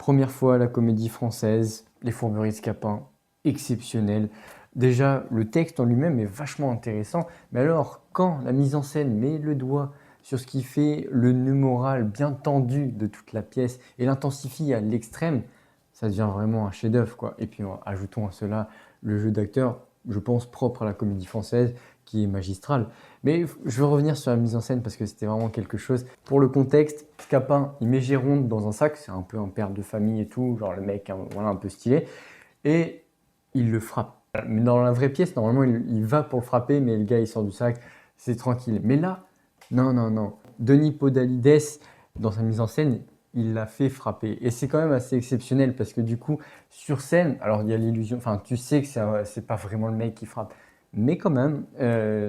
Première fois à la Comédie Française, Les Fourberies de Scapin, exceptionnel. Déjà, le texte en lui-même est vachement intéressant, mais alors quand la mise en scène met le doigt sur ce qui fait le nœud moral bien tendu de toute la pièce et l'intensifie à l'extrême, ça devient vraiment un chef-d'œuvre, quoi. Et puis ajoutons à cela le jeu d'acteur, je pense propre à la Comédie Française, qui est magistral. Mais je veux revenir sur la mise en scène parce que c'était vraiment quelque chose. Pour le contexte, Scapin, il met Géronte dans un sac, c'est un peu un père de famille et tout, genre le mec, hein, voilà, un peu stylé, et il le frappe. Mais dans la vraie pièce, normalement, il va pour le frapper, mais le gars, il sort du sac, c'est tranquille. Mais là, non, non, non. Denis Podalides, dans sa mise en scène, il l'a fait frapper. Et c'est quand même assez exceptionnel parce que du coup, sur scène, alors il y a l'illusion, enfin, tu sais que c'est pas vraiment le mec qui frappe. Mais quand même,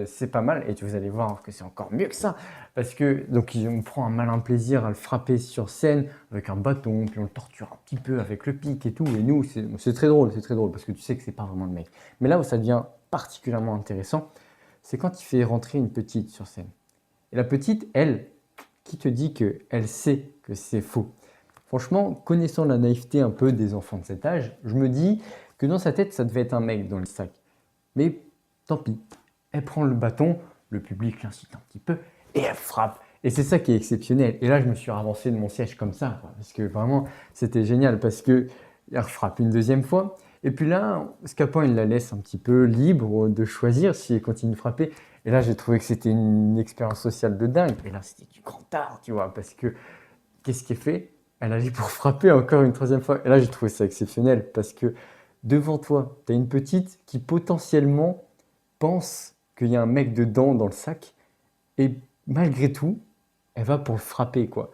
c'est pas mal. Et vous allez voir que c'est encore mieux que ça. Parce que, donc, on prend un malin plaisir à le frapper sur scène avec un bâton, puis on le torture un petit peu avec le pic et tout. Et nous, c'est très drôle, parce que tu sais que c'est pas vraiment le mec. Mais là où ça devient particulièrement intéressant, c'est quand il fait rentrer une petite sur scène. Et la petite, elle, qui te dit qu'elle sait que c'est faux? Franchement, connaissant la naïveté un peu des enfants de cet âge, je me dis que dans sa tête, ça devait être un mec dans le sac. Mais tant pis, elle prend le bâton, le public l'incite un petit peu, et elle frappe. Et c'est ça qui est exceptionnel. Et là, je me suis avancé de mon siège comme ça, quoi, parce que vraiment, c'était génial, parce que elle frappe une deuxième fois. Et puis là, Scapin, il la laisse un petit peu libre de choisir si elle continue de frapper. Et là, j'ai trouvé que c'était une expérience sociale de dingue. Et là, c'était du grand art, tu vois, parce que qu'est-ce qui est fait? Elle agit pour frapper encore une troisième fois. Et là, j'ai trouvé ça exceptionnel, parce que devant toi, tu as une petite qui potentiellement pense qu'il y a un mec dedans dans le sac et malgré tout, elle va pour le frapper, quoi.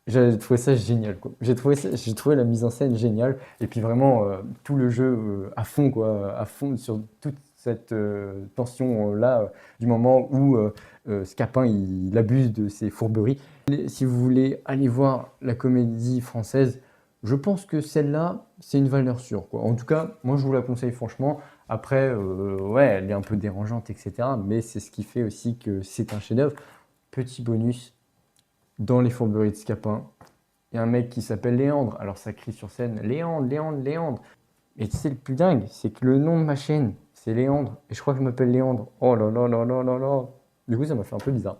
J'ai trouvé ça génial, quoi. J'ai trouvé la mise en scène géniale et puis vraiment tout le jeu à fond, quoi, à fond sur toute cette tension là du moment où Scapin il abuse de ses fourberies. Si vous voulez aller voir la comédie française, je pense que celle-là, c'est une valeur sûre, quoi. En tout cas, moi je vous la conseille franchement. Après, ouais, elle est un peu dérangeante, etc. Mais c'est ce qui fait aussi que c'est un chef-d'œuvre. Petit bonus, dans les fourberies de Scapin, il y a un mec qui s'appelle Léandre. Alors ça crie sur scène, Léandre, Léandre, Léandre. Et tu sais, le plus dingue, c'est que le nom de ma chaîne, c'est Léandre. Et je crois que je m'appelle Léandre. Oh là là là là là là. Du coup, ça m'a fait un peu bizarre.